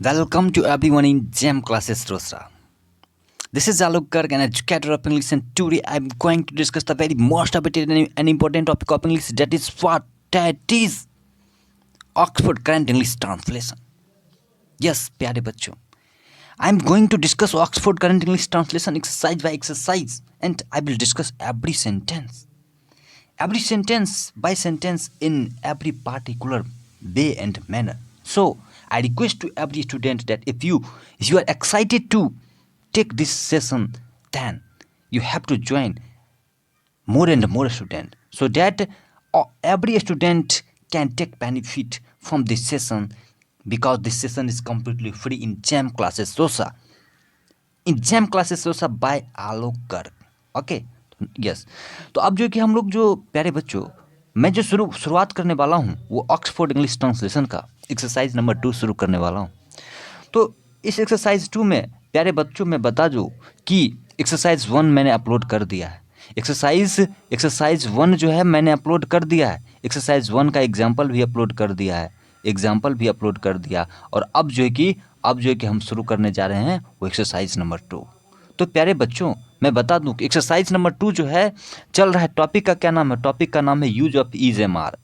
Welcome to everyone in GEM classes Rosra. This is Alok Garg, an educator of English, and today I'm going to discuss the very most updated and important topic of English, that is Oxford Current English Translation. Yes, प्यारे बच्चों, I'm going to discuss Oxford Current English Translation exercise by exercise, and I will discuss every sentence by sentence in every particular way and manner. So I request to every student that if you are excited to take this session, then you have to join more and more students so that every student can take benefit from this session, because this session is completely free in GEM classes Sosa. In GEM classes Sosa by Alok Garg. Okay yes, तो अब जो कि हम लोग जो प्यारे बच्चों, मैं जो शुरुआत करने वाला हूँ वो ऑक्सफोर्ड इंग्लिश ट्रांसलेशन का एक्सरसाइज नंबर 2 शुरू करने वाला हूँ। तो इस एक्सरसाइज 2 में प्यारे बच्चों मैं बता दूँ कि एक्सरसाइज 1 मैंने अपलोड कर दिया है। एक्सरसाइज 1 जो है मैंने अपलोड कर दिया है। एक्सरसाइज 1 का एग्जाम्पल भी अपलोड कर दिया और अब जो है कि हम शुरू करने जा रहे हैं वो एक्सरसाइज नंबर 2। तो प्यारे बच्चों मैं बता दूं कि एक्सरसाइज नंबर 2 जो है चल रहा है, टॉपिक का क्या नाम है? टॉपिक का नाम है use of is am are.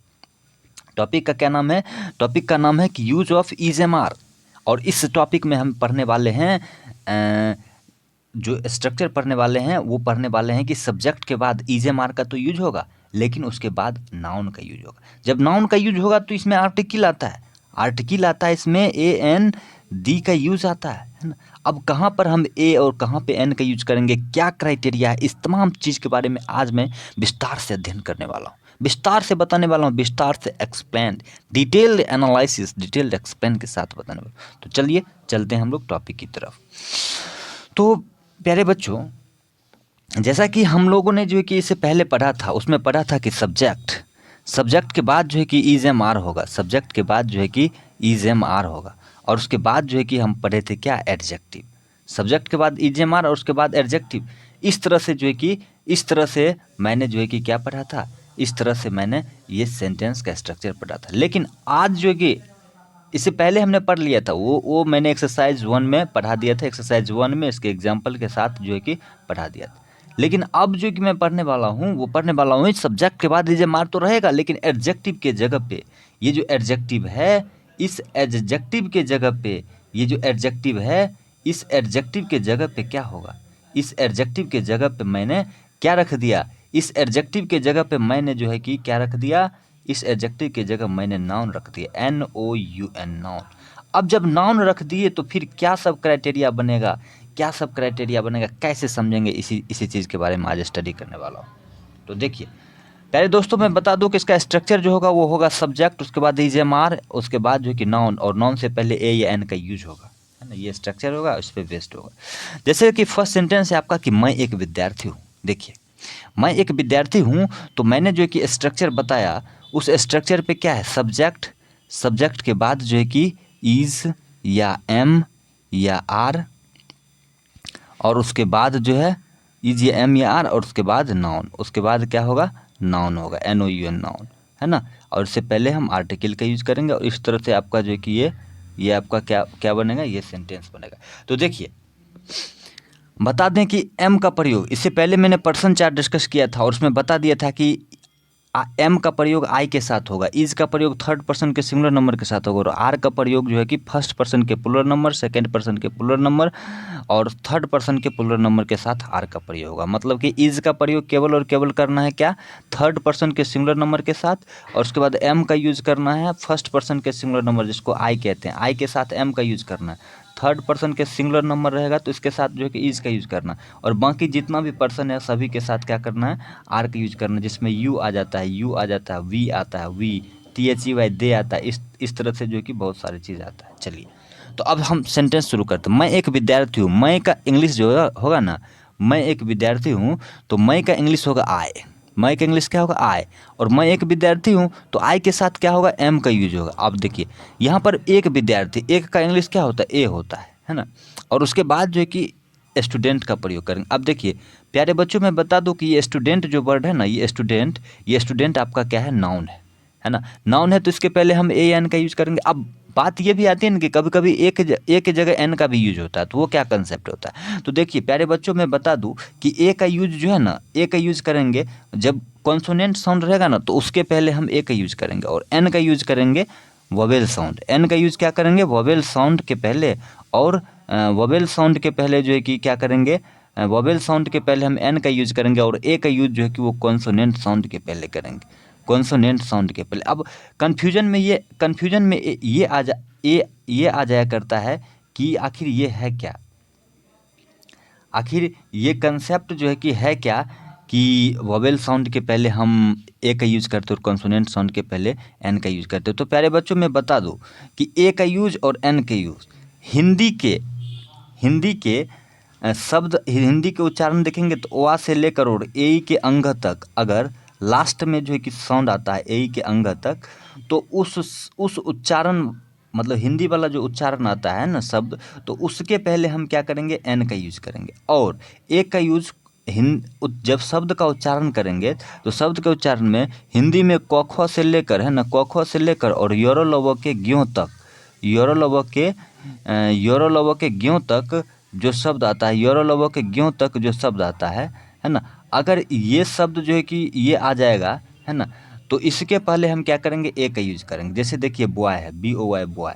Topic का क्या नाम है? टॉपिक का नाम है कि use of is am are. और इस टॉपिक में हम पढ़ने वाले हैं जो स्ट्रक्चर पढ़ने वाले हैं वो पढ़ने वाले हैं कि सब्जेक्ट के बाद इज एम आर का तो यूज होगा, लेकिन उसके बाद नाउन का यूज होगा। जब नाउन का यूज होगा तो इसमें आर्टिकल आता है, इसमें ए एन डी का यूज आता है ना। अब कहाँ पर हम ए और कहाँ पे एन का यूज करेंगे, क्या क्राइटेरिया है, इस तमाम चीज़ के बारे में आज मैं विस्तार से अध्ययन करने वाला हूँ, विस्तार से बताने वाला हूँ, विस्तार से explain, detailed analysis, detailed explain के साथ बताने वाला हूँ। तो चलिए चलते हैं हम लोग टॉपिक की तरफ। तो प्यारे बच्चों, जैसा कि हम लोगों ने जो है कि इससे पहले पढ़ा था, उसमें पढ़ा था कि सब्जेक्ट के बाद जो है कि इज एम आर होगा, सब्जेक्ट के बाद जो है कि इज एम आर होगा, और उसके बाद जो है कि हम पढ़े थे क्या, एडजेक्टिव। सब्जेक्ट के बाद इज एम आर और उसके बाद एडजेक्टिव। इस तरह से मैंने जो है कि क्या पढ़ा था, इस तरह से मैंने ये सेंटेंस का स्ट्रक्चर पढ़ा था। लेकिन आज जो है कि इससे पहले हमने पढ़ लिया था वो मैंने एक्सरसाइज 1 में पढ़ा दिया था। एक्सरसाइज 1 में इसके एग्जाम्पल के साथ जो है कि पढ़ा दिया था। लेकिन अब जो कि मैं पढ़ने वाला हूँ सब्जेक्ट के बाद इज एम आर तो रहेगा, लेकिन एडजेक्टिव के जगह पे ये जो एडजेक्टिव है, इस एडजेक्टिव के जगह पे ये जो एडजेक्टिव है, इस एडजेक्टिव के जगह पे क्या होगा, इस एडजेक्टिव के जगह पे मैंने क्या रख दिया, इस एडजेक्टिव के जगह पे मैंने जो है कि क्या रख दिया, इस एडजेक्टिव के जगह मैंने नाउन रख दिया, NOUN, नाउन। अब जब नाउन रख दिए तो फिर क्या सब क्राइटेरिया बनेगा, कैसे समझेंगे, इसी चीज़ के बारे में आज स्टडी करने वाला हूँ। तो देखिए प्यारे दोस्तों, मैं बता दूं कि इसका स्ट्रक्चर जो होगा वो होगा सब्जेक्ट, उसके बाद इज एम आर, उसके बाद जो कि नाउन, और नाउन से पहले ए या एन का यूज होगा, है ना। ये स्ट्रक्चर होगा, उस पर बेस्ड होगा। जैसे कि फर्स्ट सेंटेंस है आपका कि मैं एक विद्यार्थी हूँ। देखिए मैं एक विद्यार्थी हूँ, तो मैंने जो कि स्ट्रक्चर बताया, उस स्ट्रक्चर पे क्या है, सब्जेक्ट के बाद जो है कि इज या एम या आर, और उसके बाद जो है इज या एम या आर, और उसके बाद नाउन, उसके बाद क्या होगा, नाउन होगा, NOUN, नाउन, है ना। और इससे पहले हम आर्टिकल का यूज करेंगे, और इस तरह से आपका जो है कि ये आपका क्या बनेगा, ये सेंटेंस बनेगा। तो देखिए बता दें कि एम का प्रयोग, इससे पहले मैंने पर्सन चार्ट डिस्कस किया था और उसमें बता दिया था कि एम का प्रयोग आई के साथ होगा, इज का प्रयोग थर्ड पर्सन के सिंगुलर नंबर के साथ होगा, और आर का प्रयोग जो है कि फर्स्ट पर्सन के प्लुरल नंबर, सेकंड पर्सन के प्लुरल नंबर और थर्ड पर्सन के प्लुरल नंबर के साथ आर का प्रयोग होगा। मतलब कि इज का प्रयोग केवल और केवल करना है क्या, थर्ड पर्सन के सिंगुलर नंबर के साथ, और उसके बाद एम का यूज करना है फर्स्ट पर्सन के सिंगुलर नंबर जिसको आई कहते हैं, आई के साथ एम का यूज करना है। थर्ड पर्सन के सिंगुलर नंबर रहेगा तो इसके साथ जो है कि इज का यूज करना, और बाकी जितना भी पर्सन है सभी के साथ क्या करना है, आर का यूज करना, जिसमें यू आ जाता है, वी आता है, THEY दे आता है, इस तरह से जो है कि बहुत सारी चीज़ आता है। चलिए तो अब हम सेंटेंस शुरू करते हैं। मैं एक विद्यार्थी हूँ, मैं का इंग्लिश जो होगा ना, मैं एक विद्यार्थी हूँ, तो मैं का इंग्लिश होगा आई, मैं का इंग्लिश क्या होगा, आई, और मैं एक विद्यार्थी हूँ तो आई के साथ क्या होगा, एम का यूज होगा। अब देखिए यहाँ पर एक विद्यार्थी, एक का इंग्लिश क्या होता है, ए होता है ना, और उसके बाद जो है कि स्टूडेंट का प्रयोग करेंगे। अब देखिए प्यारे बच्चों, मैं बता दूं कि ये स्टूडेंट जो वर्ड है ना, ये स्टूडेंट आपका क्या है, नाउन है ना, नाउन है, तो इसके पहले हम ए एन का यूज करेंगे। अब बात ये भी आती है ना कि कभी कभी ए की जगह एन का भी यूज होता है, तो वो क्या कंसेप्ट होता है। तो देखिए प्यारे बच्चों, मैं बता दूं कि ए का यूज जो है ना, ए का यूज करेंगे जब कॉन्सोनेंट साउंड रहेगा ना, तो उसके पहले हम ए का यूज करेंगे, और एन का यूज करेंगे वोवेल साउंड। एन का यूज क्या करेंगे, वोवेल साउंड के पहले, और वोवेल साउंड के पहले जो है कि क्या करेंगे, वोवेल साउंड के पहले हम एन का यूज करेंगे, और ए का यूज जो है कि वो कॉन्सोनेंट साउंड के पहले करेंगे, कॉन्सोनेंट साउंड के पहले। अब कन्फ्यूजन में ये आ जाया करता है कि आखिर ये है क्या, आखिर ये कंसेप्ट जो है कि है क्या, कि वोवेल साउंड के पहले हम ए का यूज करते हैं और कॉन्सोनेंट साउंड के पहले एन का यूज करते हैं। तो प्यारे बच्चों, मैं बता दूं कि ए का यूज और एन के यूज हिंदी के शब्द, हिंदी के उच्चारण देखेंगे तो ओ आ से लेकर और ए ई के अंग तक, अगर लास्ट में जो है कि साउंड आता है ए ई के अंग तक, तो उस उच्चारण, मतलब हिंदी वाला जो उच्चारण आता है ना शब्द, तो उसके पहले हम क्या करेंगे, एन का यूज करेंगे। और ए का यूज जब शब्द का उच्चारण करेंगे, तो शब्द के उच्चारण में हिंदी में क ख से लेकर, है ना, क ख से लेकर और योरो लवो के ज्यों तक, योरो लवो के ज्यों तक जो शब्द आता है, योरो लवो के ज्यों तक जो शब्द आता है ना, अगर ये शब्द जो है कि ये आ जाएगा, है ना, तो इसके पहले हम क्या करेंगे, ए का यूज करेंगे। जैसे देखिए बॉय है, BOY बॉय,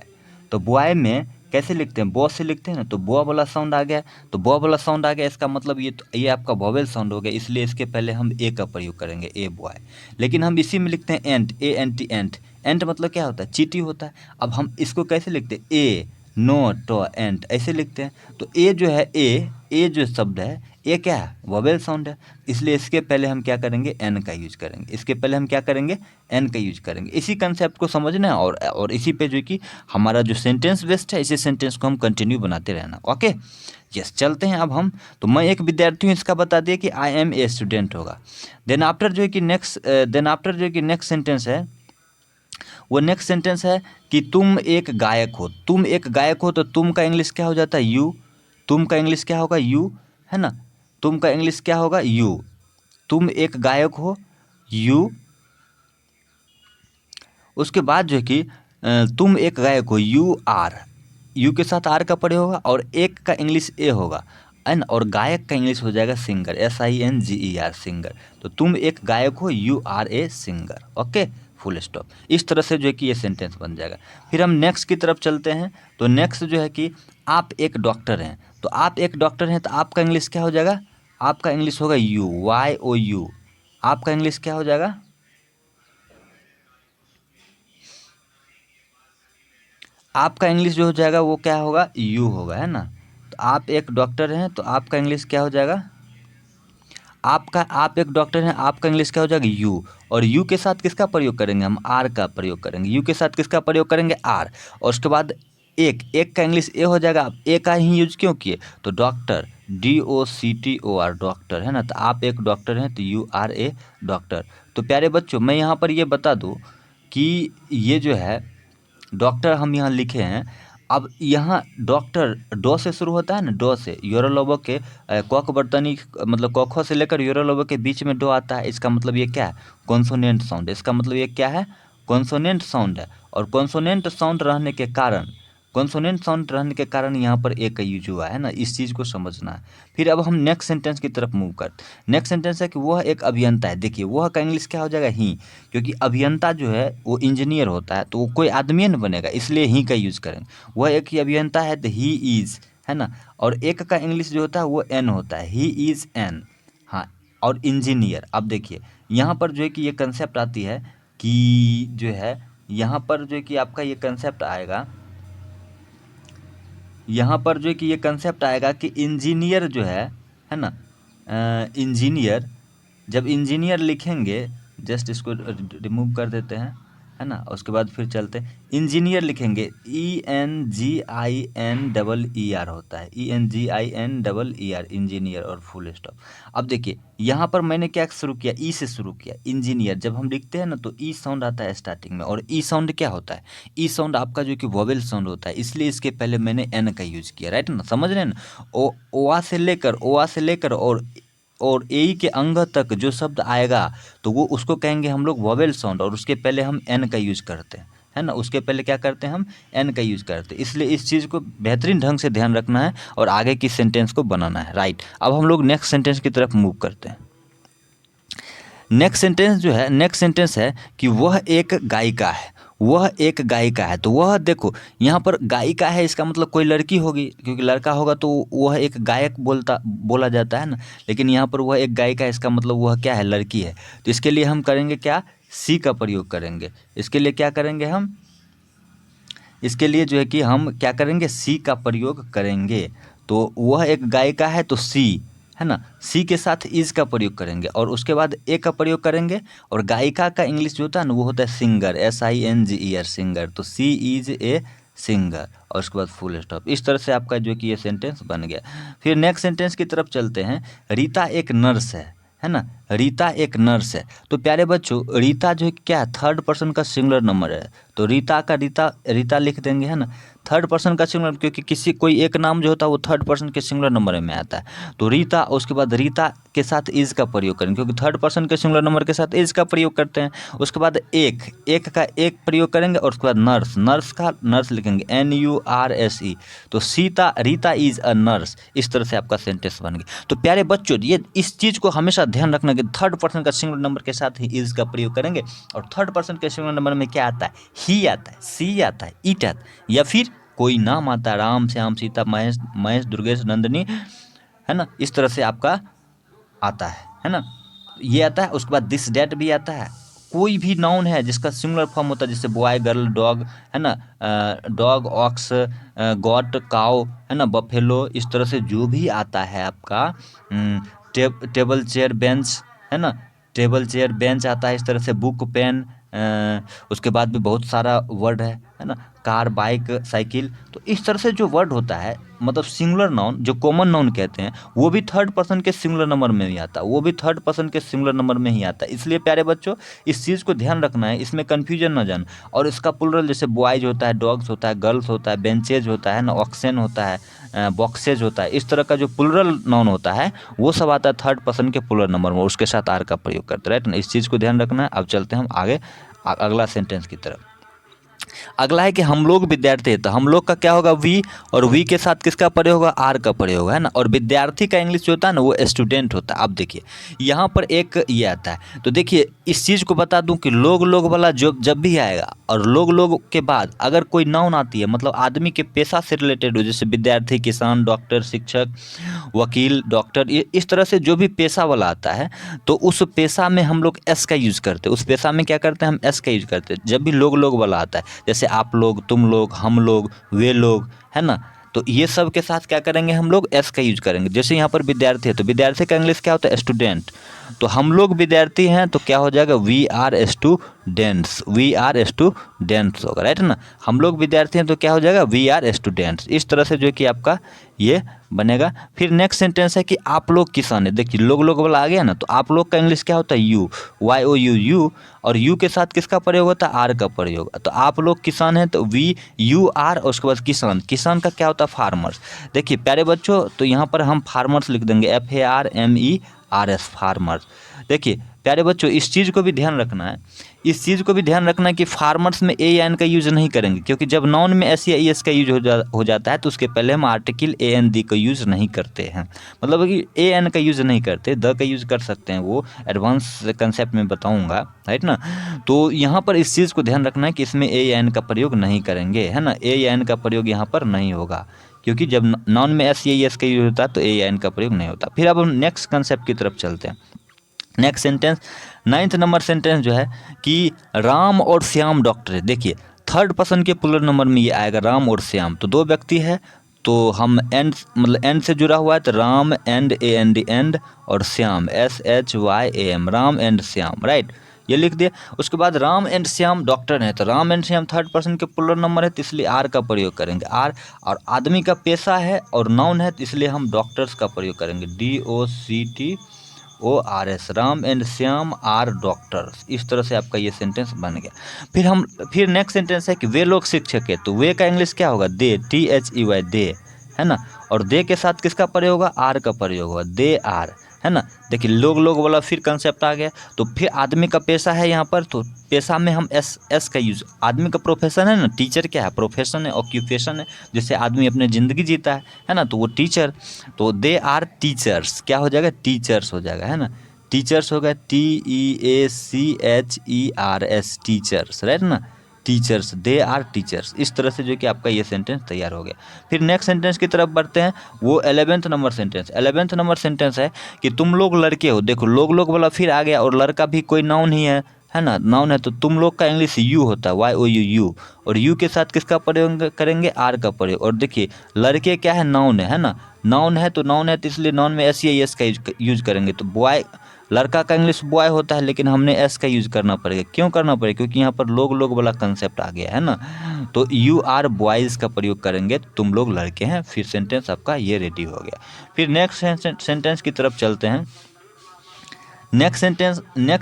तो बॉय में कैसे लिखते हैं, बॉ से लिखते हैं ना, तो बॉ वाला साउंड आ गया, तो बॉ वाला साउंड आ गया, इसका मतलब ये आपका वोवेल साउंड हो गया, इसलिए इसके पहले हम ए का प्रयोग करेंगे, ए बॉय। लेकिन हम इसी में लिखते हैं एंट, ANT एंट, एंट मतलब क्या होता है, चींटी होता है। अब हम इसको कैसे लिखते हैं, ए नो टो एंट, ऐसे लिखते हैं। तो ए जो है, ए जो शब्द है, ये क्या है, वोवेल साउंड है, इसलिए इसके पहले हम क्या करेंगे, एन का यूज करेंगे, इसके पहले हम क्या करेंगे, एन का यूज करेंगे। इसी कंसेप्ट को समझना है, और इसी पे जो कि हमारा जो सेंटेंस बेस्ड है, इसी सेंटेंस को हम कंटिन्यू बनाते रहना। ओके, यस, चलते हैं अब हम। तो मैं एक विद्यार्थी हूँ, इसका बता दिया कि आई एम ए स्टूडेंट होगा। देन आफ्टर जो है कि नेक्स्ट सेंटेंस है, वो नेक्स्ट सेंटेंस है कि तुम एक गायक हो। तुम एक गायक हो, तो तुम का इंग्लिश क्या हो जाता है, यू। तुम का इंग्लिश क्या होगा, यू, है ना, तुम का इंग्लिश क्या होगा, यू। तुम एक गायक हो, यू। उसके बाद जो है कि तुम एक गायक हो, यू आर, यू के साथ आर का पड़े होगा, और एक का इंग्लिश ए होगा, है ना, और गायक का इंग्लिश हो जाएगा सिंगर, SINGER, सिंगर। तो तुम एक गायक हो, you are a singer. Okay, full stop. इस तरह से जो है कि ये सेंटेंस बन जाएगा। फिर हम नेक्स्ट की तरफ चलते हैं। तो नेक्स्ट जो है कि आप एक डॉक्टर हैं। तो आप एक डॉक्टर हैं, तो आपका इंग्लिश क्या हो जाएगा, आपका इंग्लिश होगा YOU। आपका इंग्लिश क्या हो जाएगा, आपका इंग्लिश जो हो जाएगा वो क्या होगा, यू होगा, है ना। तो आप एक डॉक्टर हैं, तो आपका इंग्लिश क्या हो जाएगा, आप एक डॉक्टर हैं, आपका इंग्लिश क्या हो जाएगा, यू। और यू के साथ किसका प्रयोग करेंगे, हम आर का प्रयोग करेंगे। यू के साथ किसका प्रयोग करेंगे, आर। और उसके बाद एक का इंग्लिश ए हो जाएगा। आप ए का ही यूज क्यों किए, तो डॉक्टर, DOCTOR, डॉक्टर, है ना। तो आप एक डॉक्टर हैं, तो यू आर ए डॉक्टर। तो प्यारे बच्चों, मैं यहाँ पर ये बता दूँ कि ये जो है डॉक्टर हम यहाँ लिखे हैं। अब यहाँ डॉक्टर डॉ से शुरू होता है ना, डॉ से, योरोलोबो के कॉक बर्तनी, मतलब कॉखो से लेकर योरोलोबो के बीच में डॉ आता है। इसका मतलब ये क्या है, कॉन्सोनेंट साउंड। इसका मतलब ये क्या है, कॉन्सोनेंट साउंड है। और कॉन्सोनेंट साउंड रहने के कारण यहाँ पर ए का यूज हुआ है ना, इस चीज़ को समझना है। फिर अब हम नेक्स्ट सेंटेंस की तरफ मूव करते। नेक्स्ट सेंटेंस है कि वह एक अभियंता है। देखिए वह का इंग्लिश क्या हो जाएगा, ही, क्योंकि अभियंता जो है वो इंजीनियर होता है, तो वो कोई आदमी नहीं बनेगा, इसलिए ही का यूज करेंगे। वह एक ही अभियंता है, तो ही इज, है ना। और एक का इंग्लिश जो होता है वो एन होता है, ही इज एन। हाँ, और इंजीनियर। अब देखिए यहाँ पर जो है कि ये कंसेप्ट आती है कि जो है यहाँ पर जो है कि आपका ये कंसेप्ट आएगा, यहाँ पर जो है कि ये कंसेप्ट आएगा कि इंजीनियर जो है ना, इंजीनियर, जब इंजीनियर लिखेंगे, जस्ट इसको रिमूव कर देते हैं, है ना। उसके बाद फिर चलते हैं, इंजीनियर लिखेंगे, ENGINER होता है, ENGINER, इंजीनियर, और फुल स्टॉप। अब देखिए यहाँ पर मैंने क्या शुरू किया, ई से शुरू किया। इंजीनियर जब हम लिखते हैं ना, तो ई साउंड आता है स्टार्टिंग में। और ई साउंड क्या होता है, ई साउंड आपका जो कि वोवेल साउंड होता है, इसलिए इसके पहले मैंने एन का यूज किया, राइट ना, समझ रहे हैं ना। ओ आ से लेकर और ए के अंग तक जो शब्द आएगा, तो वो उसको कहेंगे हम लोग वोवेल साउंड, और उसके पहले हम एन का यूज करते हैं। है ना, उसके पहले क्या करते हैं हम एन का यूज़ करते हैं। इसलिए इस चीज़ को बेहतरीन ढंग से ध्यान रखना है और आगे की सेंटेंस को बनाना है, राइट। अब हम लोग नेक्स्ट सेंटेंस की तरफ मूव करते हैं। नेक्स्ट सेंटेंस जो है, नेक्स्ट सेंटेंस है कि वह एक गायिका है, वह एक गायिका है। तो वह देखो यहाँ पर गायिका है, इसका मतलब कोई लड़की होगी, क्योंकि लड़का होगा तो वह एक गायक बोला जाता है ना, लेकिन यहाँ पर वह एक गायिका है, इसका मतलब वह क्या है, लड़की है। तो इसके लिए हम करेंगे क्या, सी का प्रयोग करेंगे। इसके लिए क्या करेंगे हम, इसके लिए जो है कि हम क्या करेंगे, सी का प्रयोग करेंगे। तो वह एक गायिका है तो सी, है ना, सी के साथ इज का प्रयोग करेंगे और उसके बाद ए का प्रयोग करेंगे। और गायिका का इंग्लिश जो होता है ना वो होता है सिंगर, SINGER, सिंगर। तो सी इज ए सिंगर और उसके बाद फुल स्टॉप। इस तरह से आपका जो कि ये सेंटेंस बन गया। फिर नेक्स्ट सेंटेंस की तरफ चलते हैं। रीता एक नर्स है ना, रीता एक नर्स है। तो प्यारे बच्चों रीता जो है क्या है, थर्ड पर्सन का सिंगुलर नंबर है। तो रीता का रीता लिख देंगे, है ना, थर्ड पर्सन का सिंगुलर, क्योंकि कोई एक नाम जो होता है वो थर्ड पर्सन के सिंगुलर नंबर में आता है। तो रीता, उसके बाद रीता के साथ इज का प्रयोग करेंगे, क्योंकि थर्ड पर्सन के सिंगुलर नंबर के साथ इज का प्रयोग करते हैं। उसके बाद एक का एक प्रयोग करेंगे और उसके बाद नर्स का नर्स लिखेंगे, NURSE। तो रीता इज अ नर्स। इस तरह से आपका सेंटेंस बन गया। तो प्यारे बच्चों ये इस चीज़ को हमेशा ध्यान रखना कि थर्ड पर्सन का सिंगुलर नंबर के साथ ही इज का प्रयोग करेंगे। और थर्ड पर्सन के सिंगुलर नंबर में क्या आता है, ही आता है, सी आता है, इट आता है, या फिर कोई नाम आता है, राम, श्याम, सीता, महेश, दुर्गेश, नंदिनी, है ना, इस तरह से आपका आता है ना, ये आता है। उसके बाद दिस डैट भी आता है। कोई भी नाउन है जिसका सिंगुलर फॉर्म होता है, जैसे बॉय, गर्ल, डॉग, है ना, डॉग, ऑक्स, गॉट, काउ, है ना, बफेलो, इस तरह से जो भी आता है आपका, टेबल, चेयर, बेंच, है ना, टेबल, चेयर, बेंच आता है। इस तरह से बुक, पेन, उसके बाद भी बहुत सारा वर्ड है ना, कार, बाइक, साइकिल। तो इस तरह से जो वर्ड होता है, मतलब सिंगुलर नाउन जो कॉमन नाउन कहते हैं, वो भी थर्ड पर्सन के सिंगुलर नंबर में ही आता है, वो भी थर्ड पर्सन के सिंगुलर नंबर में ही आता है। इसलिए प्यारे बच्चों इस चीज़ को ध्यान रखना है, इसमें कन्फ्यूजन ना जाना। और इसका प्लुरल जैसे बॉयज होता है, डॉग्स होता है, गर्ल्स होता है, बेंचेज होता है ना, ऑक्सेन होता है, बॉक्सेज होता है। इस तरह का जो प्लुरल नाउन होता है वो सब आता है थर्ड पर्सन के प्लुरल नंबर में, उसके साथ आर का प्रयोग करते हैं, राइट ना। इस चीज़ को ध्यान रखना है। अब चलते हैं हम आगे अगला सेंटेंस की तरफ। अगला है कि हम लोग विद्यार्थी है। तो हम लोग का क्या होगा, वी, और वी के साथ किसका प्रयोग होगा, आर का प्रयोग होगा, है ना। और विद्यार्थी का इंग्लिश जो होता है ना वो स्टूडेंट होता है। अब देखिए यहाँ पर एक ये आता है। तो देखिए इस चीज़ को बता दूं कि लोग वाला जब भी आएगा और लोग के बाद अगर कोई नाउन आती है, मतलब आदमी के पेशा से रिलेटेड हो, जैसे विद्यार्थी, किसान, डॉक्टर, शिक्षक, वकील, डॉक्टर, ये इस तरह से जो भी पेशा वाला आता है, तो उस पेशा में हम लोग एस का यूज़ करते हैं। उस पेशा में क्या करते हैं, हम एस का यूज़ करते हैं जब भी लोग वाला आता है। जैसे आप लोग, तुम लोग, हम लोग, वे लोग, है ना। तो ये सब के साथ क्या करेंगे, हम लोग एस का यूज करेंगे। जैसे यहाँ पर विद्यार्थी है तो विद्यार्थी का इंग्लिश क्या होता है, स्टूडेंट। तो हम लोग विद्यार्थी हैं तो क्या हो जाएगा, we are students, we are students होगा, राइट ना। हम लोग विद्यार्थी हैं तो क्या हो जाएगा, वी आर स्टूडेंट्स। इस तरह से जो है कि आपका ये बनेगा। फिर नेक्स्ट सेंटेंस है कि आप लोग किसान है। देखिए लोग वाला आ गया ना, तो आप लोग का इंग्लिश क्या होता है, यू, YOU, यू। और यू के साथ किसका प्रयोग होता है, आर का प्रयोग। तो आप लोग किसान हैं तो VUR, और उसके बाद किसान का क्या होता है, फार्मर्स। देखिए प्यारे बच्चों तो यहाँ पर हम फार्मर्स लिख देंगे, FARMERS, फार्मर्स। देखिए प्यारे बच्चों इस चीज़ को भी ध्यान रखना है, इस चीज़ को भी ध्यान रखना है कि फार्मर्स में ए या एन का यूज़ नहीं करेंगे, क्योंकि जब नाउन में एस या ES का यूज हो जाता है तो उसके पहले हम आर्टिकल AND का यूज़ नहीं करते हैं। मतलब कि AN का यूज़ नहीं करते, द का यूज़ कर सकते हैं, वो एडवांस कंसेप्ट में बताऊंगा, राइट ना। तो यहाँ पर इस चीज़ को ध्यान रखना है कि इसमें ए या एन का प्रयोग नहीं करेंगे, है ना। ए या एन का प्रयोग यहाँ पर नहीं होगा, क्योंकि जब नाउन में एस या ES का यूज होता है तो ए या एन का प्रयोग नहीं होता। फिर अब हम नेक्स्ट कंसेप्ट की तरफ चलते हैं। Next sentence, 9th number sentence जो है कि राम और श्याम डॉक्टर है। देखिए थर्ड पर्सन के प्लुरल नंबर में ये आएगा, राम और श्याम। तो दो व्यक्ति है तो हम एंड, मतलब एंड से जुड़ा हुआ है, तो राम एंड AND एंड, और Shyam SHYAM, Ram and Shyam, right, ये लिख दिया। उसके बाद राम एंड श्याम डॉक्टर है, तो Ram and Shyam third person के प्लुरल नंबर है तो इसलिए आर का प्रयोग करेंगे, आर। और आदमी का पेशा है और नाउन है तो इसलिए हम डॉक्टर्स का प्रयोग करेंगे, DOCTORS, Ram and Shyam are doctors. इस तरह से आपका ये सेंटेंस बन गया। फिर नेक्स्ट सेंटेंस है कि वे लोग शिक्षक है। तो वे का इंग्लिश क्या होगा, दे, THEY, दे, है ना। और दे के साथ किसका प्रयोग होगा, आर का प्रयोग होगा, दे आर है ना। देखिए लोग लोग वाला फिर कंसेप्ट आ गया। तो फिर आदमी का पेशा है यहाँ पर, तो पेशा में हम एस का यूज़, आदमी का प्रोफेशन है ना, टीचर क्या है, प्रोफेशन है, ऑक्यूपेशन है, जैसे आदमी अपने ज़िंदगी जीता है ना, तो वो टीचर, तो दे आर टीचर्स, क्या हो जाएगा, टीचर्स हो जाएगा, है ना। टीचर्स हो गया, TEACHERS, टीचर्स, राइट ना, टीचर्स, दे आर टीचर्स। इस तरह से जो कि आपका ये सेंटेंस तैयार हो गया। फिर नेक्स्ट सेंटेंस की तरफ बढ़ते हैं, वो 11th number sentence. 11th number sentence है कि तुम लोग लड़के हो। देखो लोग लोग वाला फिर आ गया, और लड़का भी कोई नाउन ही है ना, नाउन है, तो तुम लोग का इंग्लिश यू होता है, YOU, और यू के साथ किसका प्रयोग करेंगे, आर का प्रयोग। और देखिए लड़के क्या है, नाउन है ना, नाउन है तो इसलिए नाउन में SES का यूज करेंगे। तो बॉय, लड़का का इंग्लिश बॉय होता है, लेकिन हमने एस का यूज़ करना पड़ेगा। क्यों करना पड़ेगा, क्योंकि यहाँ पर लोग लोग वाला कंसेप्ट आ गया है ना। तो यू आर बॉयज़ का प्रयोग करेंगे, तुम लोग लड़के हैं। फिर सेंटेंस आपका ये रेडी हो गया। फिर नेक्स्ट सेंटेंस की तरफ चलते हैं। नेक्स्ट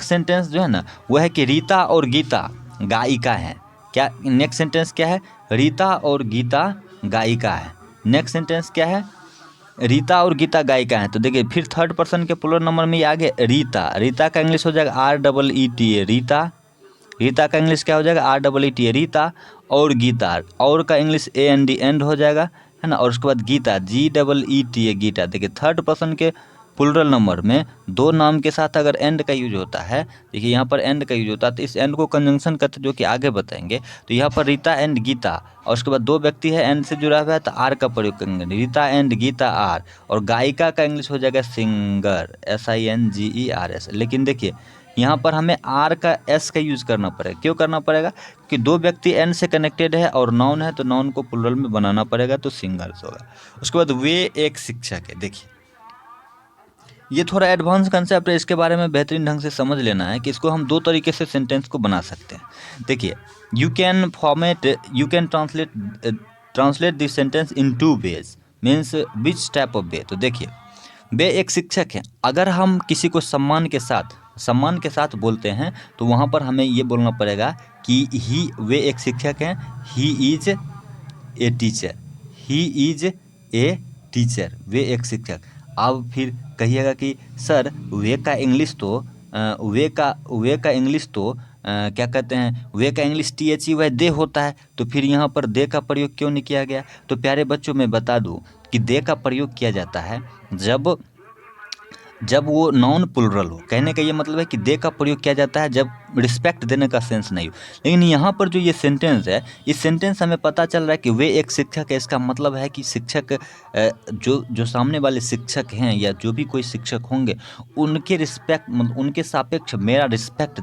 सेंटेंस जो है ना, वो है कि रीता और गीता गायिका हैं। क्या नेक्स्ट सेंटेंस क्या है, रीता और गीता गायिका है। नेक्स्ट सेंटेंस क्या है, रीता और गीता गायिका हैं। तो देखिए फिर थर्ड पर्सन के प्लूरल नंबर में आगे रीता, रीता का इंग्लिश हो जाएगा REETA, रीता, रीता का इंग्लिश क्या हो जाएगा, REETA, रीता। और गीता, और का इंग्लिश AND, एंड हो जाएगा, है ना। और उसके बाद गीता, GEETA, गीता। देखिए थर्ड पर्सन के प्लूरल नंबर में दो नाम के साथ अगर एंड का यूज होता है, देखिए यहाँ पर एंड का यूज होता है, तो इस एंड को कंजंक्शन करते जो कि आगे बताएंगे। तो यहाँ पर रीता एंड गीता, और उसके बाद दो व्यक्ति है एंड से जुड़ा हुआ है, तो आर का प्रयोग करेंगे, रीता एंड गीता आर। और गायिका का इंग्लिश हो जाएगा सिंगर, SINGERS। लेकिन देखिए यहाँ पर हमें आर का एस का यूज़ करना पड़ेगा। क्यों करना पड़ेगा, कि दो व्यक्ति एंड से कनेक्टेड है और नाउन है, तो नाउन को प्लूरल में बनाना पड़ेगा, तो सिंगर्स होगा। उसके बाद वे एक शिक्षक है। देखिए ये थोड़ा एडवांस कंसेप्ट है, इसके बारे में बेहतरीन ढंग से समझ लेना है कि इसको हम दो तरीके से सेंटेंस को बना सकते हैं। देखिए you can translate this sentence in 2 ways, means which type of way. तो देखिए वे एक शिक्षक हैं, अगर हम किसी को सम्मान के साथ बोलते हैं, तो वहाँ पर हमें ये बोलना पड़ेगा कि वे एक शिक्षक हैं, he is a teacher, he is a teacher, वे एक शिक्षक। अब फिर कहिएगा कि सर वे का इंग्लिश तो क्या कहते हैं, वे का इंग्लिश THE दे होता है, तो फिर यहाँ पर दे का प्रयोग क्यों नहीं किया गया। तो प्यारे बच्चों मैं बता दूं कि दे का प्रयोग किया जाता है जब वो नॉन प्लूरल हो। कहने का ये मतलब है कि दे का प्रयोग किया जाता है जब रिस्पेक्ट देने का सेंस नहीं हो। लेकिन यहाँ पर जो ये सेंटेंस है, इस सेंटेंस हमें पता चल रहा है कि वे एक शिक्षक है। इसका मतलब है कि शिक्षक जो सामने वाले शिक्षक हैं या जो भी कोई शिक्षक होंगे, उनके उनके सापेक्ष मेरा रिस्पेक्ट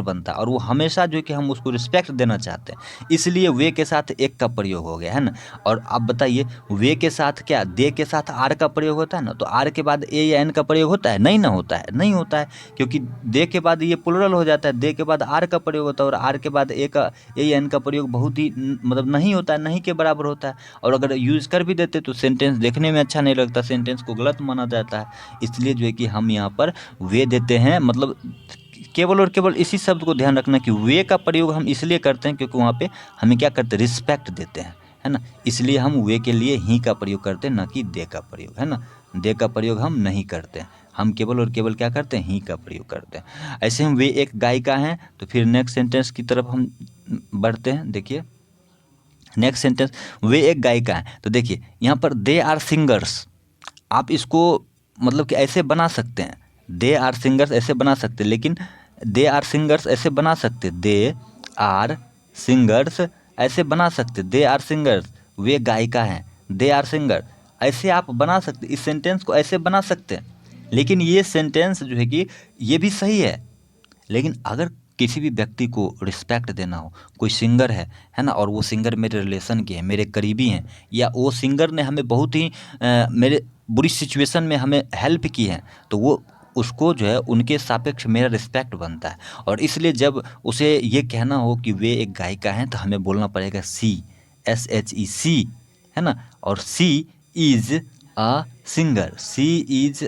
बनता है, और वो हमेशा जो कि हम उसको रिस्पेक्ट देना चाहते हैं, इसलिए वे के साथ एक का प्रयोग हो गया, है ना। और आप बताइए वे के साथ क्या दे के साथ आर का प्रयोग होता है ना, तो आर के बाद ए या एन का प्रयोग होता है, नहीं होता है, क्योंकि दे के बाद ये प्लूरल हो जाता है, दे के बाद आर का प्रयोग होता है, और आर के बाद ए या एन का प्रयोग बहुत ही नहीं होता है, नहीं के बराबर होता है। और अगर यूज़ कर भी देते तो सेंटेंस देखने में अच्छा नहीं लगता, सेंटेंस को गलत माना जाता है। इसलिए जो है कि हम यहाँ पर वे देते हैं, मतलब केवल और केवल इसी शब्द को ध्यान रखना कि वे का प्रयोग हम इसलिए करते हैं क्योंकि वहाँ पे हमें क्या करते हैं, रिस्पेक्ट देते हैं, है ना। इसलिए हम वे के लिए ही का प्रयोग करते हैं, ना कि दे का प्रयोग, है ना। दे का प्रयोग हम नहीं करते हैं, हम केवल और केवल क्या करते हैं, ही का प्रयोग करते हैं। ऐसे हम वे एक गायिका हैं। तो फिर नेक्स्ट सेंटेंस की तरफ हम बढ़ते हैं। देखिए नेक्स्ट सेंटेंस, वे एक गायिका हैं। तो देखिए यहाँ पर दे आर सिंगर्स, आप इसको मतलब कि ऐसे बना सकते हैं, दे आर सिंगर्स ऐसे बना सकते, लेकिन दे आर सिंगर्स ऐसे बना सकते, दे आर सिंगर्स ऐसे बना सकते, दे आर सिंगर्स, वे गायिका हैं, दे आर सिंगर, ऐसे आप बना सकते, इस सेंटेंस को ऐसे बना सकते हैं। लेकिन ये सेंटेंस जो है कि ये भी सही है, लेकिन अगर किसी भी व्यक्ति को रिस्पेक्ट देना हो, कोई सिंगर है ना, और वो सिंगर मेरे रिलेशन के हैं, मेरे करीबी हैं, या वो सिंगर ने हमें बहुत ही मेरे बुरी सिचुएशन में हमें हेल्प की है, तो वो उसको जो है उनके सापेक्ष मेरा रिस्पेक्ट बनता है। और इसलिए जब उसे ये कहना हो कि वे एक गायिका हैं, तो हमें बोलना पड़ेगा SHE, है ना। और she is a singer, she is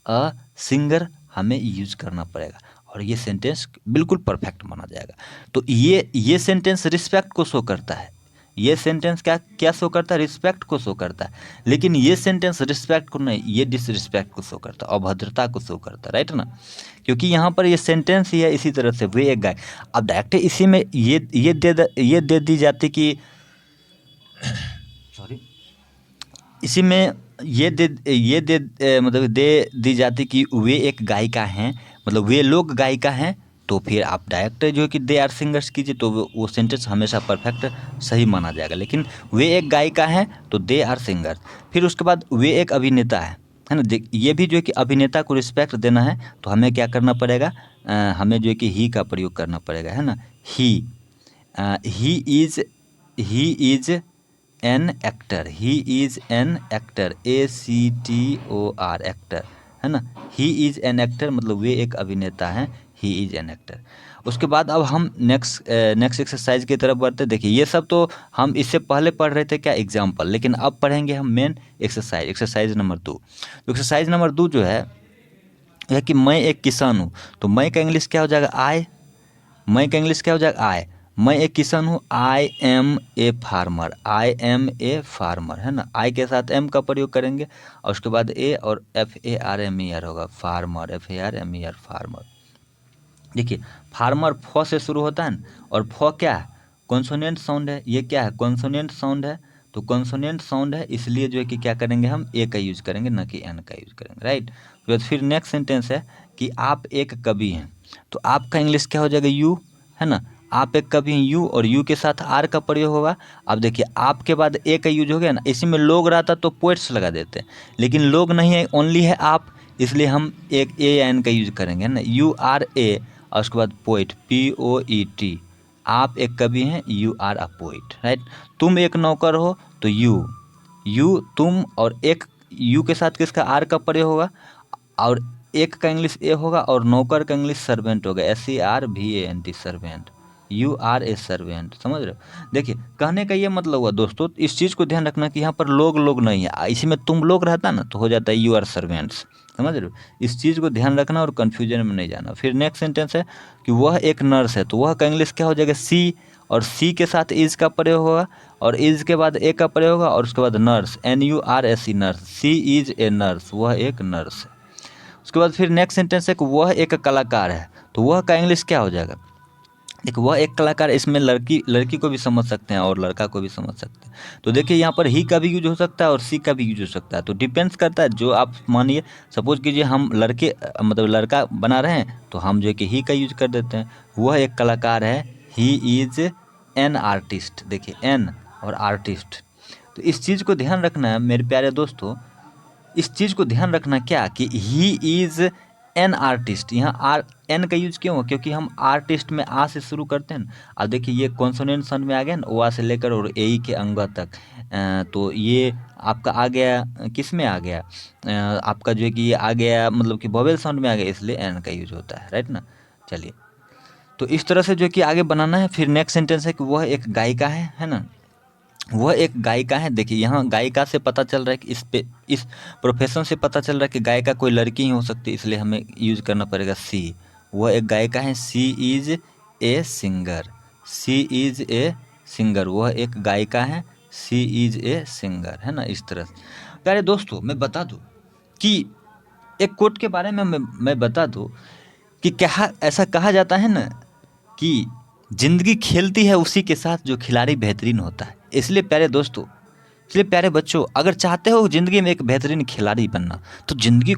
a singer हमें यूज करना पड़ेगा, और ये सेंटेंस बिल्कुल परफेक्ट माना जाएगा। तो ये सेंटेंस रिस्पेक्ट को शो करता है, ये सेंटेंस क्या क्या शो करता है, रिस्पेक्ट को शो करता है, लेकिन ये सेंटेंस रिस्पेक्ट को नहीं, ये डिसरिस्पेक्ट को शो करता है, अभद्रता को शो करता है, राइट ना, क्योंकि यहाँ पर ये सेंटेंस ही है इसी तरह से वे एक गाय। अब डायरेक्ट इसी में ये दे दी जाती कि सॉरी, इसी में मतलब दे दी जाती कि वे एक गायिका हैं, मतलब वे लोग गायिका हैं, तो फिर आप डायरेक्ट जो है कि दे आर सिंगर्स कीजिए तो वो सेंटेंस हमेशा परफेक्ट सही माना जाएगा। लेकिन वे एक गायिका हैं तो दे आर सिंगर्स। फिर उसके बाद वे एक अभिनेता है ना, ये भी जो है कि अभिनेता को रिस्पेक्ट देना है तो हमें क्या करना पड़ेगा, हमें जो है कि ही का प्रयोग करना पड़ेगा, है ना। He is an actor, he is an actor, ACTOR actor, है ना। ही इज़ एन एक्टर मतलब वे एक अभिनेता हैं, ही इज़ एन एक्टर। उसके बाद अब हम नेक्स्ट एक्सरसाइज की तरफ बढ़ते। देखिए ये सब तो हम इससे पहले पढ़ रहे थे क्या एग्जाम्पल, लेकिन अब पढ़ेंगे हम मेन एक्सरसाइज नंबर 2। तो एक्सरसाइज नंबर 2 जो है यह कि मैं एक किसान हूँ, तो मैं का इंग्लिश क्या हो जाएगा, आई। मैं का इंग्लिश क्या हो जाएगा, आई। मैं एक किसान हूँ, I am a farmer, I am a farmer, है ना। आई के साथ एम का प्रयोग करेंगे और उसके बाद ए और FARMER होगा, फार्मर, FARMER फार्मर। देखिए फार्मर फ से शुरू होता है ना, और फ क्या है, कॉन्सोनेंट साउंड है, ये क्या है, कॉन्सोनेंट साउंड है, तो कॉन्सोनेंट साउंड है इसलिए जो है कि क्या करेंगे हम ए का यूज करेंगे न कि एन का यूज करेंगे, राइट। तो फिर नेक्स्ट सेंटेंस है कि आप एक कवि हैं, तो आपका इंग्लिश क्या हो जाएगा, यू, है ना। आप एक कवि हैं, यू, और यू के साथ आर का प्रयोग होगा। अब देखिए आपके बाद ए का यूज हो गया ना, इसी में लोग रहता तो पोएट्स लगा देते, लेकिन लोग नहीं है, ओनली है आप, इसलिए हम एक ए या एन का यूज करेंगे, है ना, URA और उसके बाद पोइट, POET। आप एक कवि हैं, you are a poet, right. तुम एक नौकर हो तो यू तुम, और एक यू के साथ किसका, आर का प्रयोग होगा, और एक का इंग्लिश ए होगा और नौकर का इंग्लिश सर्वेंट होगा, SERVANT servant, you are a servant, समझ रहे हो। देखिए कहने का ये मतलब हुआ दोस्तों, इस चीज़ को ध्यान रखना कि यहाँ पर लोग नहीं है, इसी में तुम लोग रहता ना तो हो जाता है यू आर सर्वेंट्स, समझ रहे हो। इस चीज़ को ध्यान रखना और कन्फ्यूजन में नहीं जाना। फिर नेक्स्ट सेंटेंस है कि वह एक नर्स है, तो वह का इंग्लिश क्या हो जाएगा, सी, और सी के साथ इज का प्रयोग होगा, और इज के बाद ए का प्रयोग होगा, और उसके बाद nurse, NURSE nurse, she is a nurse, वह एक नर्स है। उसके बाद फिर नेक्स्ट सेंटेंस है कि वह एक कलाकार है, तो वह का इंग्लिश क्या हो जाएगा, देखिए वह एक कलाकार, इसमें लड़की को भी समझ सकते हैं और लड़का को भी समझ सकते हैं। तो देखिए यहाँ पर ही का भी यूज हो सकता है और सी का भी यूज हो सकता है, तो डिपेंड्स करता है। जो आप मानिए सपोज कीजिए हम लड़के मतलब लड़का बना रहे हैं तो हम जो है कि ही का यूज कर देते हैं। वह एक कलाकार है, ही इज एन आर्टिस्ट, देखिए एन और आर्टिस्ट। तो इस चीज़ को ध्यान रखना है मेरे प्यारे दोस्तों, इस चीज़ को ध्यान रखना क्या कि ही इज़ एन आर्टिस्ट, यहाँ आर एन का यूज क्यों हो, क्योंकि हम आर्टिस्ट में आ से शुरू करते हैं। अब देखिए ये कॉन्सोनेंट साउंड में आ गया ना, ओ आ से लेकर और ए के अंग तक, तो ये आपका आ गया किस में आ गया, आपका जो है कि ये आ गया मतलब कि वोवेल साउंड में आ गया, इसलिए एन का यूज होता है, राइट ना। चलिए तो इस तरह से जो है कि आगे बनाना है। फिर नेक्स्ट सेंटेंस है कि वह एक गायिका है ना, वह एक गायिका है। देखिए यहाँ गायिका से पता चल रहा है कि इस प्रोफेशन से पता चल रहा है कि गायिका कोई लड़की ही हो सकती है, इसलिए हमें यूज करना पड़ेगा सी। वह एक गायिका है, she is a singer, she is a singer, वह एक गायिका है, सी इज ए सिंगर, है ना। इस तरह से प्यारे दोस्तों मैं बता दूँ कि एक कोट के बारे में मैं बता दूँ कि क्या ऐसा कहा जाता है ना कि जिंदगी खेलती है उसी के साथ जो खिलाड़ी बेहतरीन होता है। इसलिए प्यारे दोस्तों, इसलिए प्यारे बच्चों, अगर चाहते हो ज़िंदगी में एक बेहतरीन खिलाड़ी बनना तो ज़िंदगी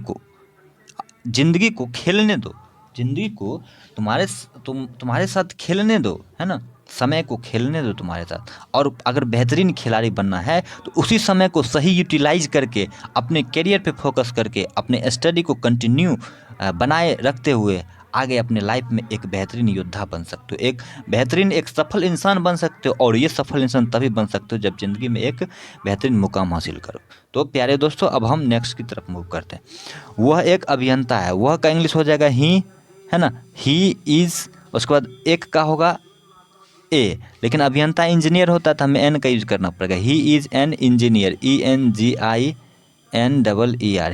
को खेलने दो, ज़िंदगी को तुम्हारे साथ खेलने दो, है ना। समय को खेलने दो तुम्हारे साथ, और अगर बेहतरीन खिलाड़ी बनना है तो उसी समय को सही यूटिलाइज करके अपने करियर पे फोकस करके अपने स्टडी को कंटिन्यू बनाए रखते हुए आगे अपने लाइफ में एक बेहतरीन योद्धा बन सकते हो, एक बेहतरीन एक सफल इंसान बन सकते हो। और ये सफल इंसान तभी बन सकते हो जब ज़िंदगी में एक बेहतरीन मुकाम हासिल करो। तो प्यारे दोस्तों अब हम नेक्स्ट की तरफ मूव करते हैं। वह एक अभियंता है, वह का इंग्लिश हो जाएगा ही, है ना, ही इज़, उसके बाद एक का होगा ए, लेकिन अभियंता इंजीनियर होता था, हमें एन का यूज करना पड़ेगा। He is an engineer, ENGINER,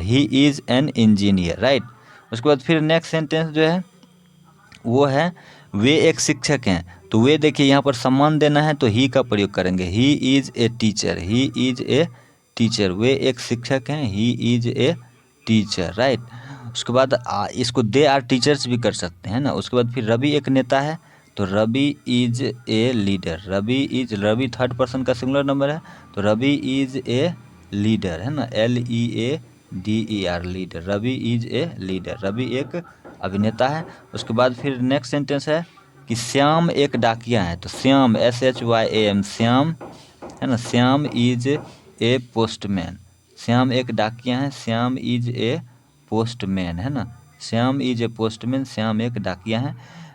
he is an engineer, right. उसके बाद फिर नेक्स्ट सेंटेंस जो है वो है वे एक शिक्षक हैं, तो वे देखिए यहाँ पर सम्मान देना है तो ही का प्रयोग करेंगे, he is a teacher, he is a teacher, वे एक शिक्षक हैं, he is a teacher, right. उसके बाद इसको दे आर टीचर्स भी कर सकते हैं ना। उसके बाद फिर रवि एक नेता है तो Ravi is a leader, Ravi third person का सिंगुलर नंबर है तो रवि इज ए लीडर, है ना, LEADER leader, Ravi is a leader, रवि एक अभिनेता है। उसके बाद फिर नेक्स्ट सेंटेंस है कि श्याम एक डाकिया है तो श्याम SHYAM श्याम, है ना, Shyam is a postman, Shyam एक डाकिया है, श्याम इज ए पोस्टमैन, है ना, Shyam is a postman, Shyam एक डाकिया है।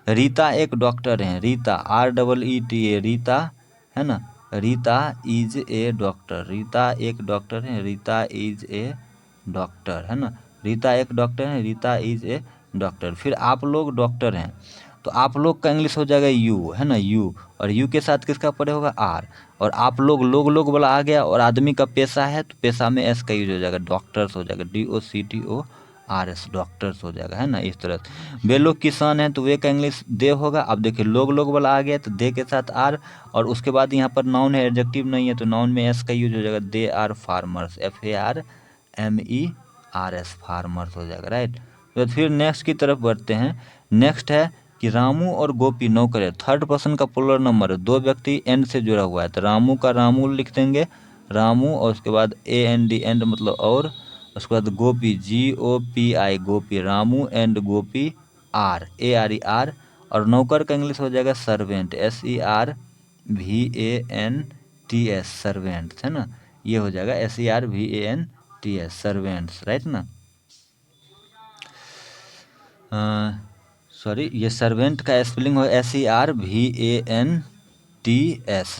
रीता एक डॉक्टर है, रीता REETA रीता, है ना, Rita is a doctor, Rita एक डॉक्टर है, रीता इज ए डॉक्टर, है ना, रीता एक डॉक्टर है, रीता इज ए डॉक्टर। फिर आप लोग डॉक्टर हैं तो आप लोग का इंग्लिश हो जाएगा यू, है ना, यू, और यू के साथ किसका पड़े होगा आर, और आप लोग लोग वाला आ गया, और आदमी का पेशा है तो पेशा में एस का यूज हो जाएगा, डॉक्टर्स हो जाएगा, DOCTORS डॉक्टर्स हो जाएगा, है ना, इस तरह से। वे लोग किसान हैं तो वे का इंग्लिश दे होगा। अब देखिए लोग वाला आ गया तो दे के साथ आर, और उसके बाद यहाँ पर नाउन है, एडजेक्टिव नहीं है तो नाउन में एस का यूज हो जाएगा, they are farmers, FARMERS farmers हो जाएगा, राइट। तो फिर नेक्स्ट की तरफ बढ़ते हैं। नेक्स्ट है कि रामू और गोपी नौकर है, थर्ड पर्सन का पोलर नंबर है, दो व्यक्ति एंड से जुड़ा हुआ है तो रामू का रामू लिख देंगे, रामू, और उसके बाद AND एंड मतलब और, उसके बाद गोपी GOPI Gopi, Ramu and Gopi ARER, और नौकर का इंग्लिश हो जाएगा सर्वेंट, SERVANTS सर्वेंट्स, है ना, ये हो जाएगा SERVANTS सर्वेंट्स, राइट ना। सॉरी, ये सर्वेंट का स्पेलिंग हो SERVANTS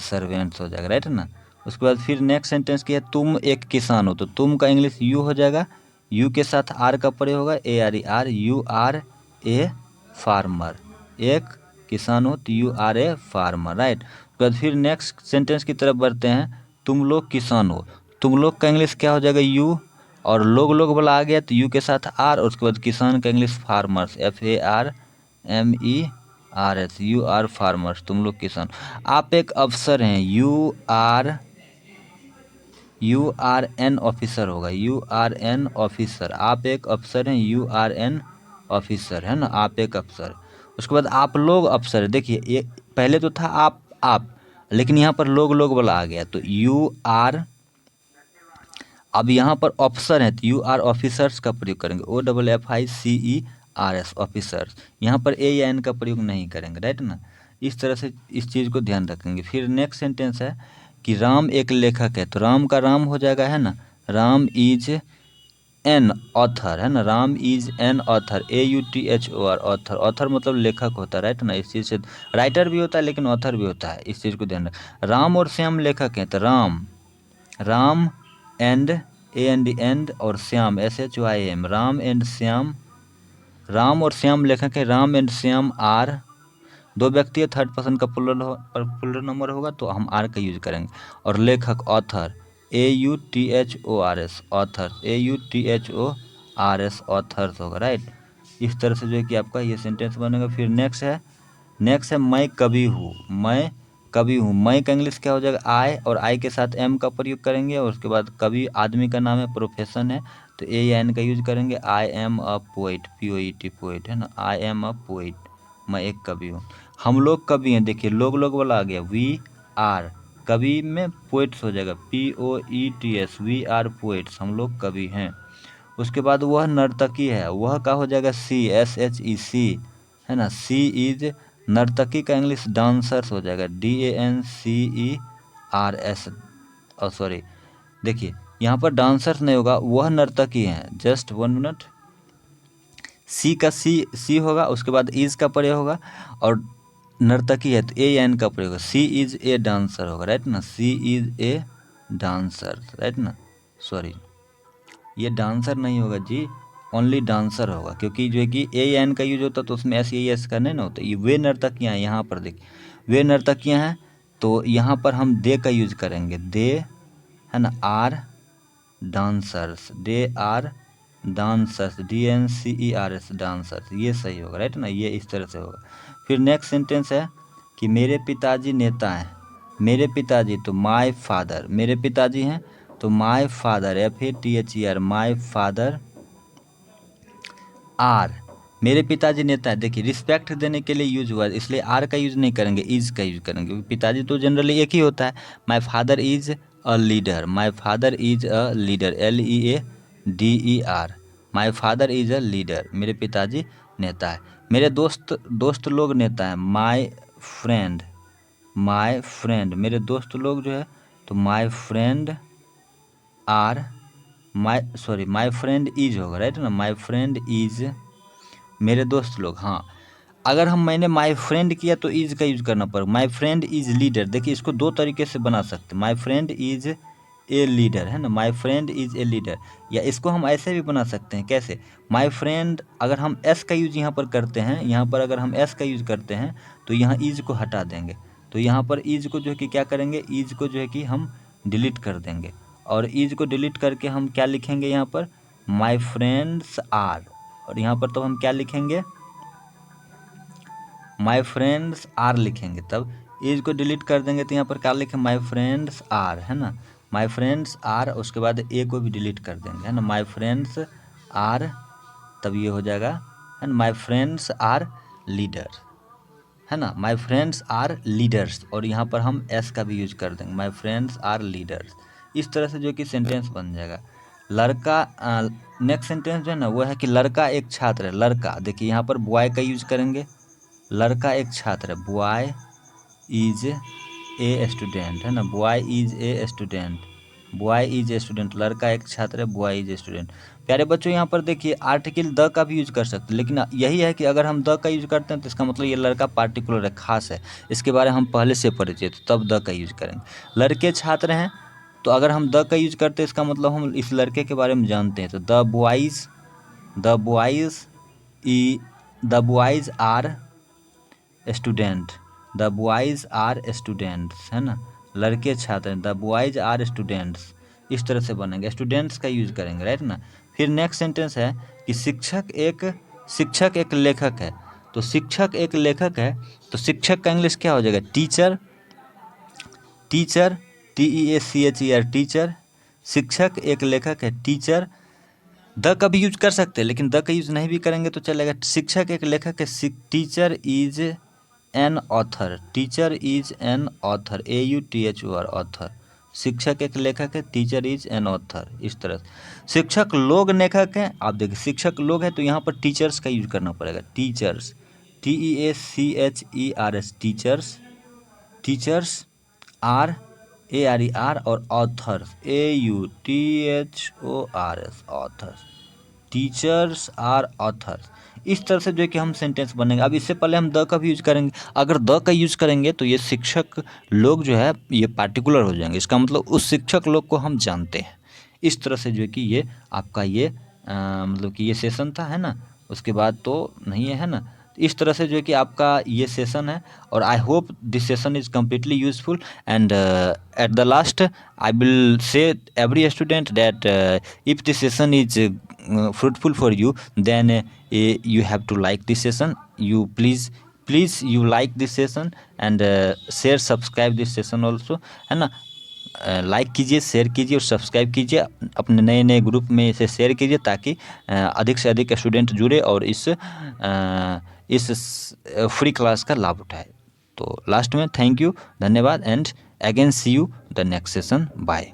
सर्वेंट्स हो जाएगा, राइट ना। उसके बाद फिर नेक्स्ट सेंटेंस की है तुम एक किसान हो तो तुम का इंग्लिश यू हो जाएगा, यू के साथ आर का प्रयोग होगा, ARER, you are a farmer, एक किसान हो तो you are a farmer, right. उसके बाद फिर नेक्स्ट सेंटेंस की तरफ बढ़ते हैं। तुम लोग किसान हो, तुम लोग का इंग्लिश क्या हो जाएगा यू, और लोग वाला आ गया तो यू के साथ आर, और उसके बाद किसान का English farmers, FARMERS, you are farmers, तुम लोग किसान। आप एक अफसर हैं, यू आर एन ऑफिसर होगा, यू आर एन ऑफिसर, आप एक अफसर हैं, यू आर एन ऑफिसर, है ना, आप एक अफसर। उसके बाद आप लोग अफसर, देखिए ये पहले तो था आप, लेकिन यहाँ पर लोग वाला आ गया तो यू आर, अब यहाँ पर ऑफिसर है तो यू आर ऑफिसर्स का प्रयोग करेंगे, OFFICERS ऑफिसर्स, यहाँ पर ए या एन का प्रयोग नहीं करेंगे, राइट ना। इस तरह से इस चीज़ को ध्यान रखेंगे। फिर नेक्स्ट सेंटेंस है कि राम एक लेखक है तो राम का राम हो जाएगा, है ना, राम इज एन ऑथर, है ना, Ram is an author, AUTHOR author, author मतलब लेखक होता है, राइट ना। इस चीज़ से राइटर भी होता है लेकिन ऑथर भी होता है, इस चीज़ को ध्यान रखें। राम और श्याम लेखक हैं तो राम एंड AND और श्याम SHYAM, राम एंड श्याम, राम और श्याम लेखक है, राम एंड श्याम आर, दो व्यक्ति है, थर्ड पर्सन का प्लूरल नंबर होगा तो हम आर का यूज करेंगे, और लेखक author AUTHORS author, AUTHORS authors होगा, राइट। इस तरह से जो है कि आपका ये सेंटेंस बनेगा। फिर नेक्स्ट है मैं कवि हूँ, मैं का इंग्लिश क्या हो जाएगा आई, और आई के साथ एम का प्रयोग करेंगे, और उसके बाद कवि आदमी का नाम है, प्रोफेशन है तो ए या एन का यूज करेंगे, I am a poet, POET poet, है ना, आई एम अ पोइट, मैं एक कवि हूँ। हम लोग कवि हैं, देखिए लोग वाला आ गया, वी आर, कवि में पोइट्स हो जाएगा, POETS, वी आर पोइट्स, हम लोग कवि हैं। उसके बाद वह नर्तकी है, वह का हो जाएगा SHEC, है ना, सी इज, नर्तकी का इंग्लिश डांसर्स हो जाएगा, DANCERS, और सॉरी देखिए यहाँ पर डांसर्स नहीं होगा, वह नर्तकी हैं, जस्ट 1 मिनट, सी का सी होगा, उसके बाद इज का प्रयोग होगा, और नर्तकी है तो ए या एन का प्रयोग होगा, सी इज ए डांसर होगा, राइट ना, सी इज ए डांसर, राइट ना, सॉरी ये डांसर नहीं होगा जी, ओनली डांसर होगा, क्योंकि जो है कि ए या एन का यूज होता तो उसमें SES का नहीं ना होता। ये वे नर्तकियाँ हैं, यहाँ पर देखिए वे नर्तकियाँ हैं तो यहाँ पर हम दे का यूज करेंगे, दे, है ना, are dancers, they are dancers, DANCERS dancers, ये सही होगा, राइट ना, ये इस तरह से होगा। फिर नेक्स्ट सेंटेंस है कि मेरे पिताजी नेता हैं, मेरे पिताजी तो माय फादर, मेरे पिताजी हैं तो my father, FATHER, my father are, मेरे पिताजी नेता है। देखिए रिस्पेक्ट देने के लिए यूज हुआ है, इसलिए आर का यूज नहीं करेंगे, इज का यूज करेंगे, क्योंकि पिताजी तो जनरली एक ही होता है। My father is a leader, my father is a leader, LEADER, my father is a leader, मेरे पिताजी नेता है। मेरे दोस्त लोग नेता है, माय फ्रेंड, मेरे दोस्त लोग जो है तो my friend are, my friend is होगा, राइट ना, माय फ्रेंड इज, मेरे दोस्त लोग। हाँ, अगर मैंने माय फ्रेंड किया तो इज का यूज करना पड़ेगा। माय फ्रेंड इज लीडर, देखिए इसको दो तरीके से बना सकते हैं, my friend is a leader, है ना, my friend is a leader. या इसको हम ऐसे भी बना सकते हैं, कैसे, माय फ्रेंड, अगर हम एस का यूज यहाँ पर करते हैं, यहाँ पर अगर हम एस का यूज करते हैं तो यहाँ इज को हटा देंगे, तो यहाँ पर इज को जो है कि क्या करेंगे, इज को जो है कि हम डिलीट कर देंगे, और इज को डिलीट करके हम क्या लिखेंगे यहाँ पर, माय फ्रेंड्स आर, और यहाँ पर तो हम क्या लिखेंगे, माय फ्रेंड्स आर लिखेंगे। तब इज को डिलीट कर देंगे तो यहाँ पर क्या लिखें, माय फ्रेंड्स आर, है ना, माय फ्रेंड्स आर, उसके बाद ए को भी डिलीट कर देंगे, है ना, माय फ्रेंड्स आर, तब ये हो जाएगा, है ना, माय फ्रेंड्स आर लीडर, है ना, माय फ्रेंड्स आर लीडर्स, और यहाँ पर हम एस का भी यूज कर देंगे, माय फ्रेंड्स आर लीडर्स। इस तरह से जो कि सेंटेंस बन जाएगा। लड़का, नेक्स्ट सेंटेंस जो है ना वो है कि लड़का एक छात्र है। लड़का, देखिए यहाँ पर बॉय का यूज करेंगे, लड़का एक छात्र है, बॉय इज ए स्टूडेंट, है ना, boy is a student, boy is a student, लड़का एक छात्र है, बॉय इज ए स्टूडेंट। प्यारे बच्चों यहाँ पर देखिए आर्टिकल द का भी यूज कर सकते हैं, लेकिन यही है कि अगर हम द का यूज करते हैं तो इसका मतलब ये लड़का पार्टिकुलर है, खास है, इसके बारे में हम पहले से परिचित, तब द का यूज करेंगे। लड़के छात्र हैं तो अगर हम द का यूज करते हैं इसका मतलब हम इस लड़के के बारे में जानते हैं, तो the boys are student, the boys are students, है ना, लड़के छात्र, द बॉयज़ आर स्टूडेंट्स, इस तरह से बनेंगे, स्टूडेंट्स का यूज करेंगे, राइट ना। फिर नेक्स्ट सेंटेंस है कि शिक्षक एक लेखक है। तो शिक्षक एक लेखक है तो शिक्षक का इंग्लिश क्या हो जाएगा, टीचर, TEACHER, टीचर। शिक्षक एक लेखक है, टीचर। द का भी यूज कर सकते हैं, लेकिन द का यूज नहीं भी करेंगे तो चलेगा। शिक्षक एक लेखक है, teacher is an author, teacher is an author, AUTHOR, author. शिक्षक एक लेखक है, टीचर इज एन ऑथर, इस तरह से। शिक्षक लोग लेखक हैं, आप देखिए शिक्षक लोग हैं तो यहाँ पर टीचर्स का यूज करना पड़ेगा, teachers, TEACHERS, teachers, teachers are, ARER, और authors, AUTHORS, authors, teachers are authors. इस तरह से जो है कि हम सेंटेंस बनेंगे। अब इससे पहले हम द का भी यूज करेंगे, अगर द का यूज करेंगे तो ये शिक्षक लोग जो है ये पार्टिकुलर हो जाएंगे, इसका मतलब उस शिक्षक लोग को हम जानते हैं। इस तरह से जो है कि ये आपका ये मतलब कि ये सेशन था, है ना, उसके बाद तो नहीं है ना। इस तरह से जो है कि आपका ये सेशन है, और I hope this session is completely useful, and at the last I will say every student that if this session is fruitful for you, then you have to like this session. You please you like this session and share subscribe this session also, है ना। Like कीजिए, share कीजिए और subscribe कीजिए, अपने नए नए group में इसे शेयर कीजिए ताकि अधिक से अधिक स्टूडेंट जुड़े और इस फ्री क्लास का लाभ उठाए। तो लास्ट में थैंक यू, धन्यवाद, and again see you the next session, bye.